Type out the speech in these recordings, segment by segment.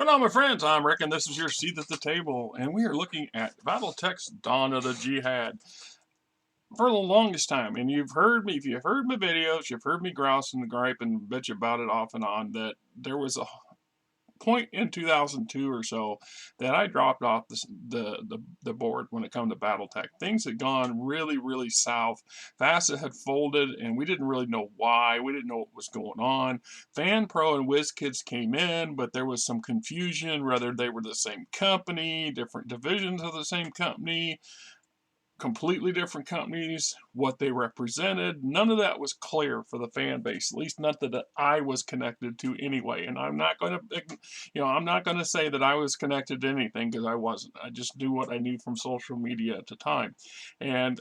going on, my friends? I'm Rick, and this is your seat at the table, and we are looking at BattleTech's Dawn of the Jihad. For the longest time, and you've heard me, if you've heard my videos, you've heard me grouse and gripe and bitch about it off and on, that there was a point in 2002 or so that I dropped off the board when it come to BattleTech. Things had gone really south. FASA had folded, and we didn't really know why. We didn't know what was going on. FanPro and WizKids came in, but there was some confusion whether they were the same company, different divisions of the same company, completely different companies, what they represented. None of that was clear for the fan base, at least not that I was connected to anyway. And I'm not going to, I'm not going to say that I was connected to anything, because I wasn't. I just knew what I knew from social media at the time. And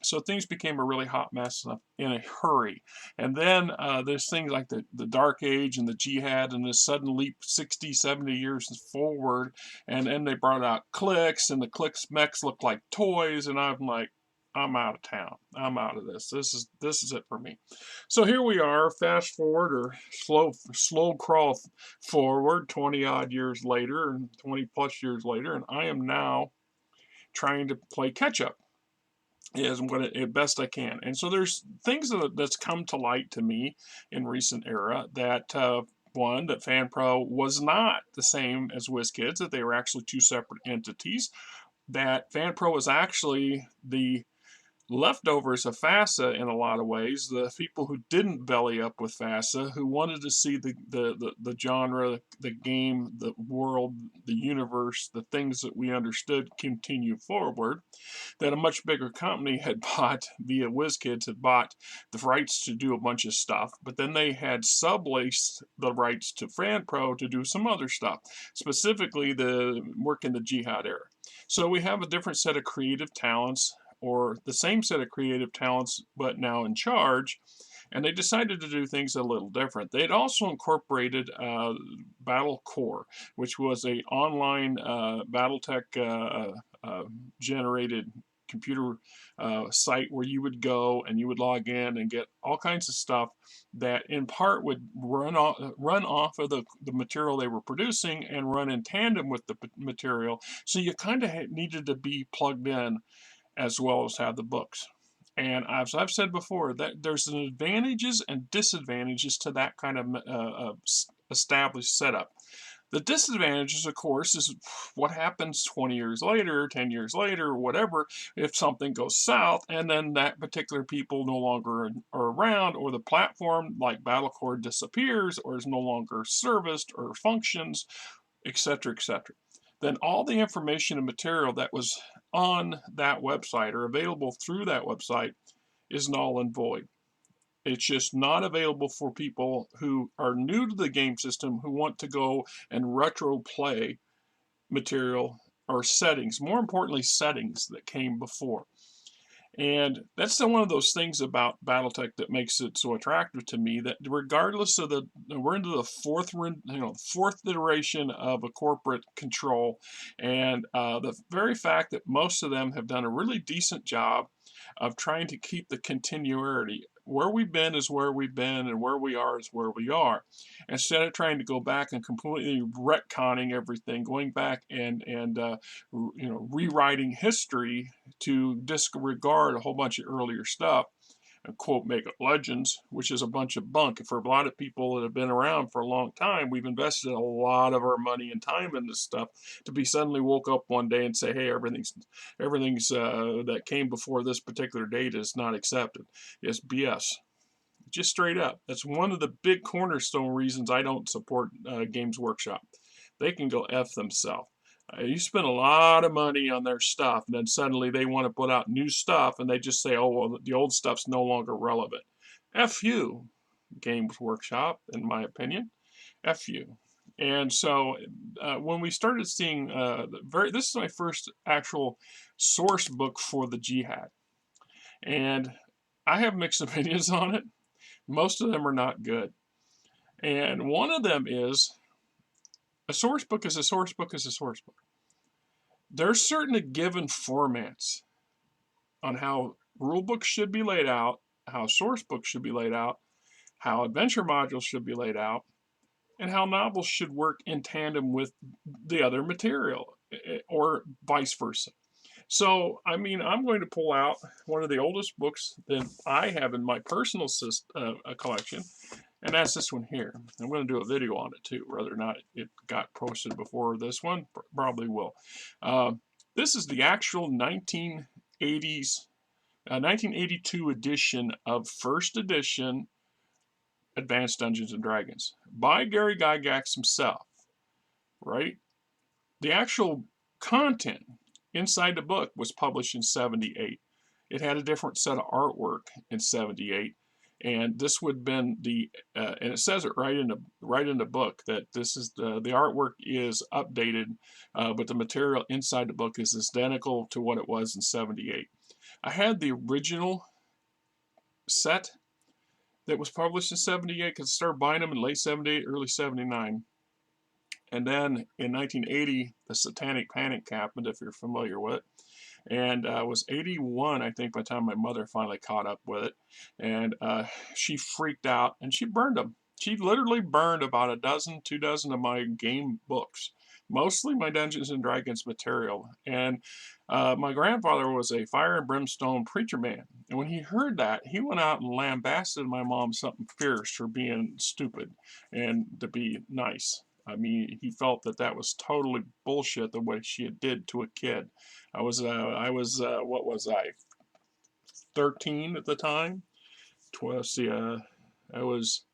so things became a really hot mess in a hurry. And then there's things like the Dark Age and the Jihad, and this sudden leap 60, 70 years forward. And then they brought out clicks, and the clicks mechs looked like toys, and I'm like, I'm out of town. I'm out of this. This is it for me. So here we are, fast forward or slow crawl forward 20 odd years later, and 20 plus years later, and I am now trying to play catch up as best I can. And so there's things that's come to light to me in recent era that one, that FanPro was not the same as WizKids, that they were actually two separate entities, that FanPro was actually the leftovers of FASA in a lot of ways, the people who didn't belly up with FASA, who wanted to see the genre, the game, the world, the universe, the things that we understood continue forward, that a much bigger company had bought, via WizKids, had bought the rights to do a bunch of stuff, but then they had sublaced the rights to FanPro to do some other stuff, specifically the work in the Jihad era. So we have a different set of creative talents, or the same set of creative talents, but now in charge, and they decided to do things a little different. They'd also incorporated Battle Core, which was a online BattleTech generated computer site where you would go and you would log in and get all kinds of stuff that in part would run off of the material they were producing and run in tandem with the material. So you kind of needed to be plugged in as well as have the books. And as I've said before, that there's advantages and disadvantages to that kind of established setup. The disadvantages, of course, is what happens 20 years later, 10 years later, whatever, if something goes south and then that particular people no longer are around, or the platform like BattleCore disappears or is no longer serviced or functions, etc., etc. Then all the information and material that was on that website or available through that website is null and void. It's just not available for people who are new to the game system, who want to go and retro play material or settings, more importantly settings that came before. And that's one of those things about BattleTech that makes it so attractive to me, that regardless of we're into the fourth iteration of a corporate control, and the very fact that most of them have done a really decent job of trying to keep the continuity. Where we've been is where we've been, and where we are is where we are. Instead of trying to go back and completely retconning everything, going back and rewriting history to disregard a whole bunch of earlier stuff and quote make it legends, which is a bunch of bunk. For a lot of people that have been around for a long time, we've invested a lot of our money and time in this stuff, to be suddenly woke up one day and say, hey, everything's that came before this particular date is not accepted. It's BS. Just straight up. That's one of the big cornerstone reasons I don't support Games Workshop. They can go F themselves. You spend a lot of money on their stuff, and then suddenly they want to put out new stuff, and they just say, oh, well, the old stuff's no longer relevant. F you, Games Workshop, in my opinion. F you. And so when we started seeing, this is my first actual source book for the Jihad. And I have mixed opinions on it. Most of them are not good. And one of them is, a source book is a source book is a source book. There's certain given formats on how rule books should be laid out, how source books should be laid out, how adventure modules should be laid out, and how novels should work in tandem with the other material, or vice versa. So, I mean, I'm going to pull out one of the oldest books that I have in my personal collection, and that's this one here. I'm going to do a video on it too, whether or not it got posted before this one, probably will. This is the actual 1982 edition of first edition Advanced Dungeons and Dragons by Gary Gygax himself, right? The actual content inside the book was published in 78. It had a different set of artwork in 78, and this would have been the and it says it right in the book that this is the artwork is updated, but the material inside the book is identical to what it was in 78. I had the original set that was published in 78 because I started buying them in late 78, early 79. And then in 1980, the Satanic Panic happened, if you're familiar with it. And it was 81, I think, by the time my mother finally caught up with it. And she freaked out and she burned them. She literally burned about a dozen, 2 dozen of my game books, mostly my Dungeons and Dragons material. And my grandfather was a fire and brimstone preacher man. And when he heard that, he went out and lambasted my mom something fierce for being stupid and to be nice. I mean, he felt that that was totally bullshit the way she did to a kid. I was what was I, 13 at the time? I was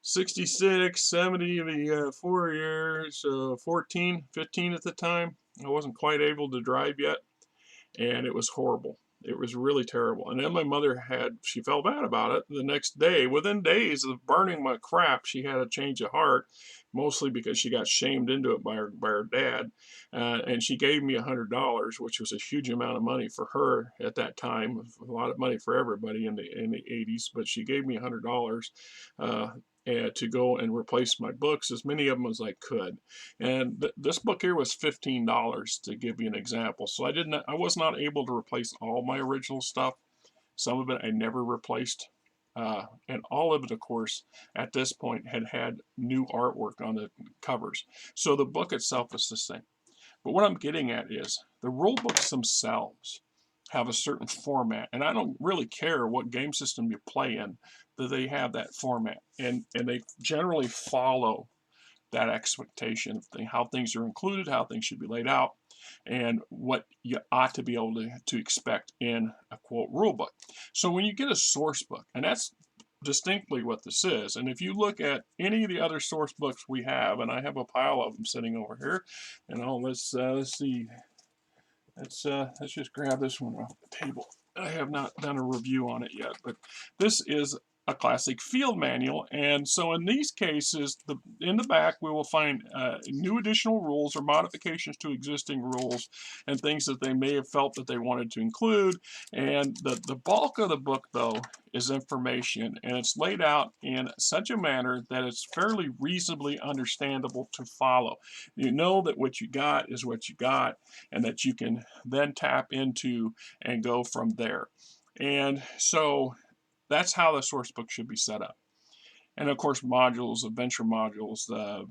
66, 70, 4 years, 14, 15 at the time. I wasn't quite able to drive yet, and it was horrible. It was really terrible. And then my mother she felt bad about it. The next day, within days of burning my crap, she had a change of heart, mostly because she got shamed into it by her dad. And she gave me $100, which was a huge amount of money for her at that time, a lot of money for everybody in the 80s. But she gave me $100 to go and replace my books, as many of them as I could. And this book here was $15, to give you an example. So I was not able to replace all my original stuff. Some of it I never replaced. And all of it, of course, at this point had new artwork on the covers. So the book itself is the same. But what I'm getting at is the rule books themselves have a certain format, and I don't really care what game system you play in, that they have that format, and they generally follow that expectation of how things are included, how things should be laid out, and what you ought to be able to expect in a quote rule book. So when you get a source book, and that's distinctly what this is, and if you look at any of the other source books we have, and I have a pile of them sitting over here, and let's see. Let's just grab this one off the table. I have not done a review on it yet, but this is a classic field manual, and so in these cases, in the back we will find new additional rules or modifications to existing rules and things that they may have felt that they wanted to include. And the bulk of the book, though, is information, and it's laid out in such a manner that it's fairly reasonably understandable to follow. You know that what you got is what you got, and that you can then tap into and go from there. And so that's how the source book should be set up. And of course, modules, adventure modules,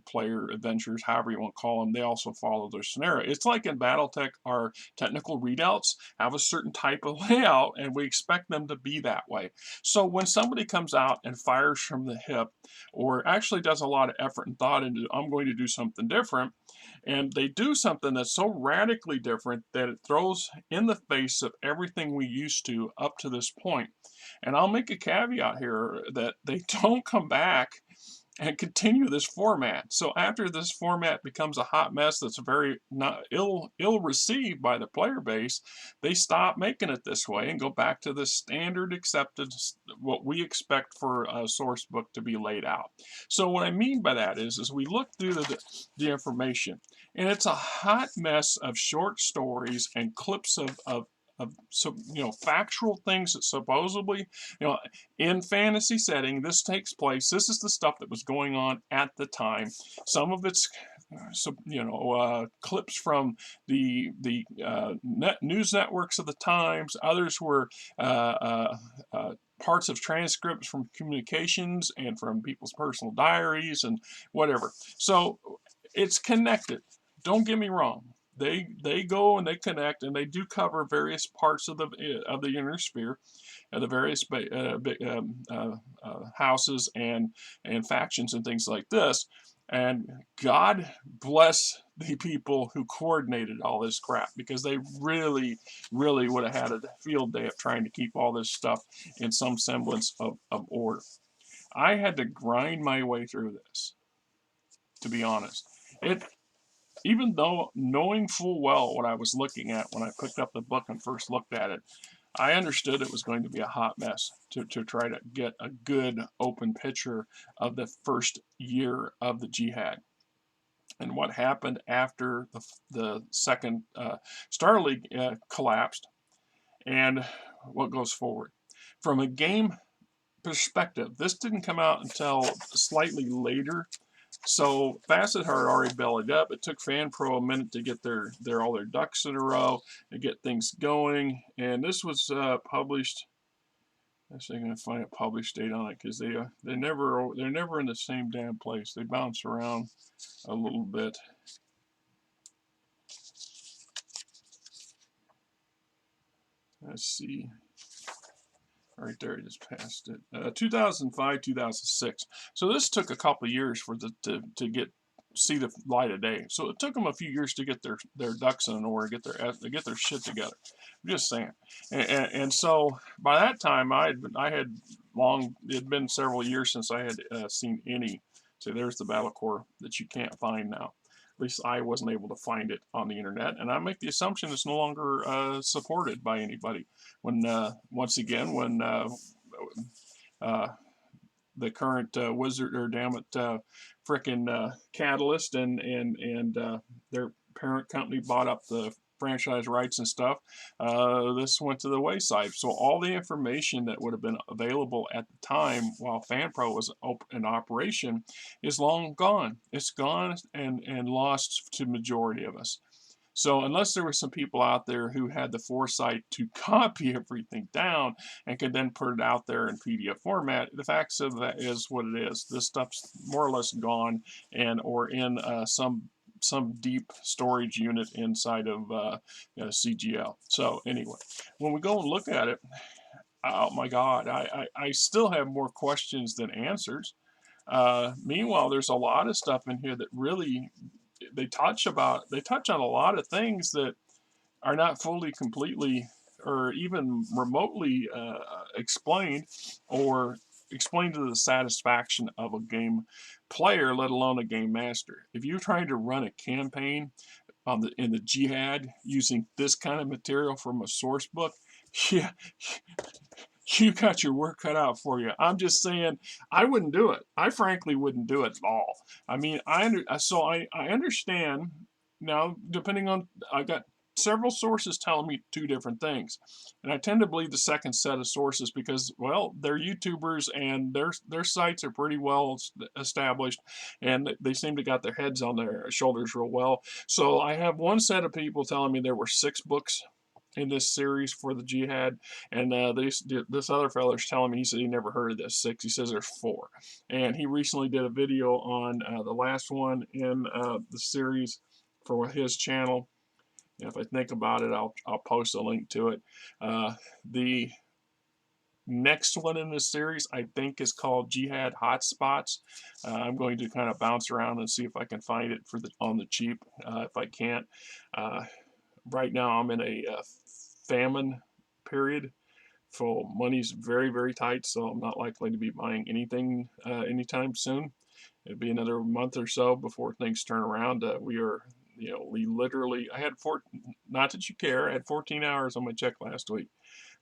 player adventures, however you want to call them, they also follow their scenario. It's like in BattleTech, our technical readouts have a certain type of layout, and we expect them to be that way. So when somebody comes out and fires from the hip, or actually does a lot of effort and thought into, I'm going to do something different, and they do something that's so radically different that it throws in the face of everything we used to up to this point. And I'll make a caveat here that they don't come back and continue this format. So after this format becomes a hot mess that's very not ill received by the player base, they stop making it this way and go back to the standard accepted, what we expect for a source book to be laid out. So what I mean by that is we look through the information, and it's a hot mess of short stories and clips of so factual things that supposedly in fantasy setting this takes place. This is the stuff that was going on at the time. Some of it's clips from the news networks of the times. Others were parts of transcripts from communications and from people's personal diaries and whatever. So it's connected. Don't get me wrong. They go and they connect, and they do cover various parts of the inner sphere, the various houses and factions and things like this. And God bless the people who coordinated all this crap, because they really, really would have had a field day of trying to keep all this stuff in some semblance of order. I had to grind my way through this, to be honest. Even though knowing full well what I was looking at when I picked up the book and first looked at it, I understood it was going to be a hot mess to try to get a good open picture of the first year of the Jihad and what happened after the second Star League collapsed and what goes forward. From a game perspective, this didn't come out until slightly later. So Facet had already bellied up. It took FanPro a minute to get all their ducks in a row and get things going. And this was published. I'm going to find a published date on it, because they're never in the same damn place. They bounce around a little bit. Let's see. Right there, I just passed it. 2005, 2006. So this took a couple of years for to see the light of day. So it took them a few years to get their ducks in order, get their shit together. I'm just saying. And so by that time, it had been several years since I had seen any. So there's the Battle Core that you can't find now. At least I wasn't able to find it on the internet, and I make the assumption it's no longer supported by anybody. When once again, when the current Wizard, or damn it, frickin' Catalyst and their parent company bought up the franchise rights and stuff, this went to the wayside. So all the information that would have been available at the time while FanPro was in operation is long gone. It's gone and lost to majority of us. So unless there were some people out there who had the foresight to copy everything down and could then put it out there in PDF format, the fact of that is what it is. This stuff's more or less gone, or in some deep storage unit inside of CGL. So anyway, when we go and look at it, oh my God, I still have more questions than answers. Meanwhile, there's a lot of stuff in here that really they touch on a lot of things that are not fully, completely, or even remotely explained, or explained to the satisfaction of a game player, let alone a game master. If you're trying to run a campaign in the Jihad using this kind of material from a source book, yeah, you got your work cut out for you. I'm just saying, I wouldn't do it. I frankly wouldn't do it at all. I mean, I understand now, depending on, I got several sources telling me two different things. And I tend to believe the second set of sources because, well, they're YouTubers and their sites are pretty well established, and they seem to got their heads on their shoulders real well. So I have one set of people telling me there were 6 books in this series for the Jihad, and this other feller's telling me, he said he never heard of this 6. He says there's 4, and he recently did a video on the last one in the series for his channel. And if I think about it, I'll post a link to it. The next one in this series, I think, is called Jihad Hotspots. I'm going to kind of bounce around and see if I can find it on the cheap. If I can't, right now I'm in a famine period, so money's very, very tight, so I'm not likely to be buying anything anytime soon. It'll be another month or so before things turn around. We literally, not that you care, I had 14 hours on my check last week.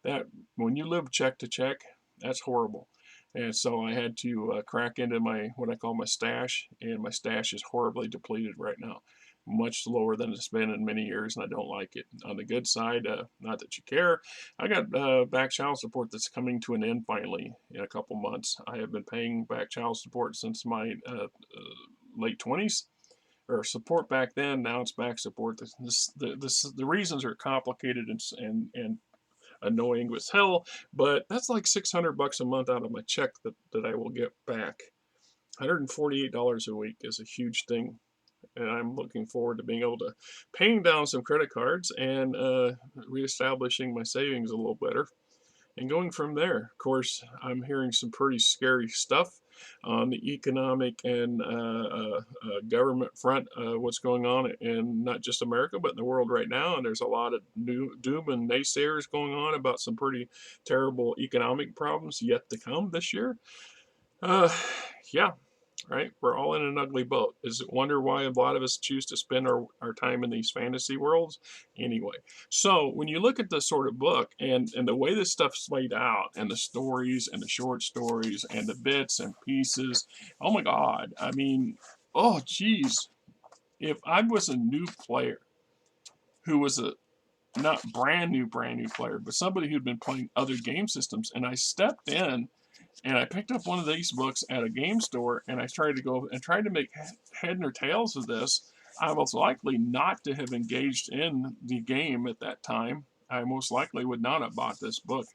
That, when you live check to check, that's horrible. And so I had to crack into what I call my stash, and my stash is horribly depleted right now. Much lower than it's been in many years, and I don't like it. On the good side, not that you care, I got back child support that's coming to an end finally in a couple months. I have been paying back child support since my late 20s, or support back then. Now it's back support. The reasons are complicated and annoying as hell, but that's like $600 a month out of my check that I will get back. $148 a week is a huge thing, and I'm looking forward to being able to paying down some credit cards and reestablishing my savings a little better and going from there. Of course, I'm hearing some pretty scary stuff on the economic and government front, what's going on in not just America, but in the world right now. And there's a lot of new doom and naysayers going on about some pretty terrible economic problems yet to come this year. Yeah, right? We're all in an ugly boat. Is it wonder why a lot of us choose to spend our time in these fantasy worlds? Anyway, so when you look at this sort of book and the way this stuff's laid out and the stories and the short stories and the bits and pieces, oh my God. I mean, oh geez. If I was a new player who was a not brand new player, but somebody who'd been playing other game systems, and I stepped in and I picked up one of these books at a game store, and I tried to make head or tails of this, I was likely not to have engaged in the game at that time. I most likely would not have bought this book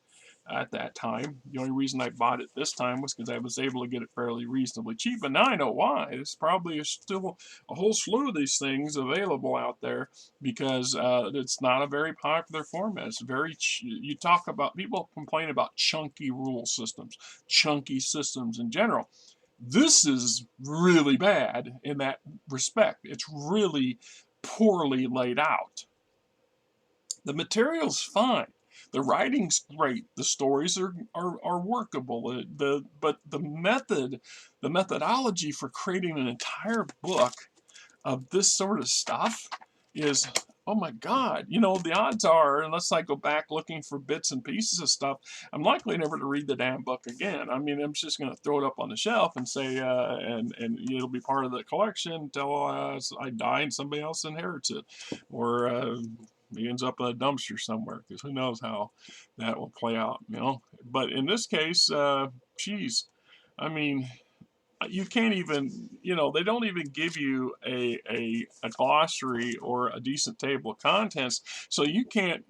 at that time. The only reason I bought it this time was because I was able to get it fairly reasonably cheap, and now I know why. There's probably still a whole slew of these things available out there because it's not a very popular format. It's very you talk about, people complain about chunky rule systems, chunky systems in general. This is really bad in that respect. It's really poorly laid out. The material's fine. The writing's great. The stories are workable. But the methodology for creating an entire book of this sort of stuff is, oh my God. You know, the odds are, unless I go back looking for bits and pieces of stuff, I'm likely never to read the damn book again. I mean, I'm just going to throw it up on the shelf and say, and it'll be part of the collection until I die and somebody else inherits it. Or he ends up in a dumpster somewhere, because who knows how that will play out, you know. But in this case, geez, I mean, you can't even, you know, they don't even give you a glossary or a decent table of contents, so you can't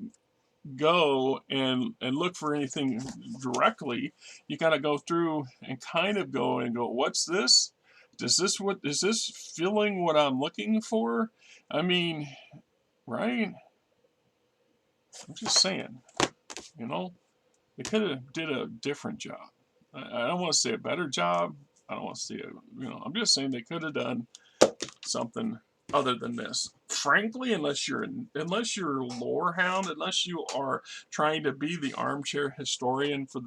go and look for anything directly. You got to go through and kind of go, what's this? Is this filling what I'm looking for? I mean, right? I'm just saying, you know, they could have did a different job. I don't want to say a better job. I don't want to say I'm just saying they could have done something other than this. Frankly, unless you're a lore hound, unless you are trying to be the armchair historian for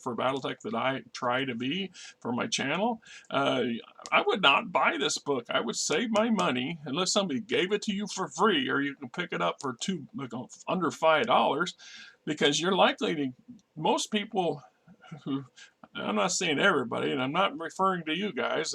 for BattleTech that I try to be for my channel, I would not buy this book. I would save my money unless somebody gave it to you for free, or you can pick it up for under $5, because you're likely to, most people who, I'm not saying everybody, and I'm not referring to you guys,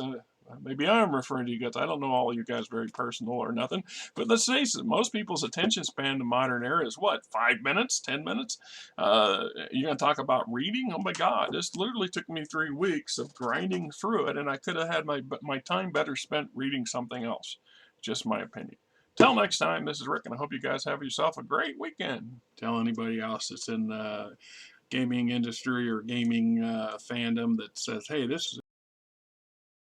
maybe I'm referring to you guys. I don't know all of you guys very personal or nothing. But let's face it, most people's attention span in modern era is what, 5 minutes, 10 minutes? You're going to talk about reading? Oh my God, this literally took me 3 weeks of grinding through it, and I could have had my time better spent reading something else. Just my opinion. Till next time, this is Rick, and I hope you guys have yourself a great weekend. Tell anybody else that's in the gaming industry or gaming fandom that says, hey, this is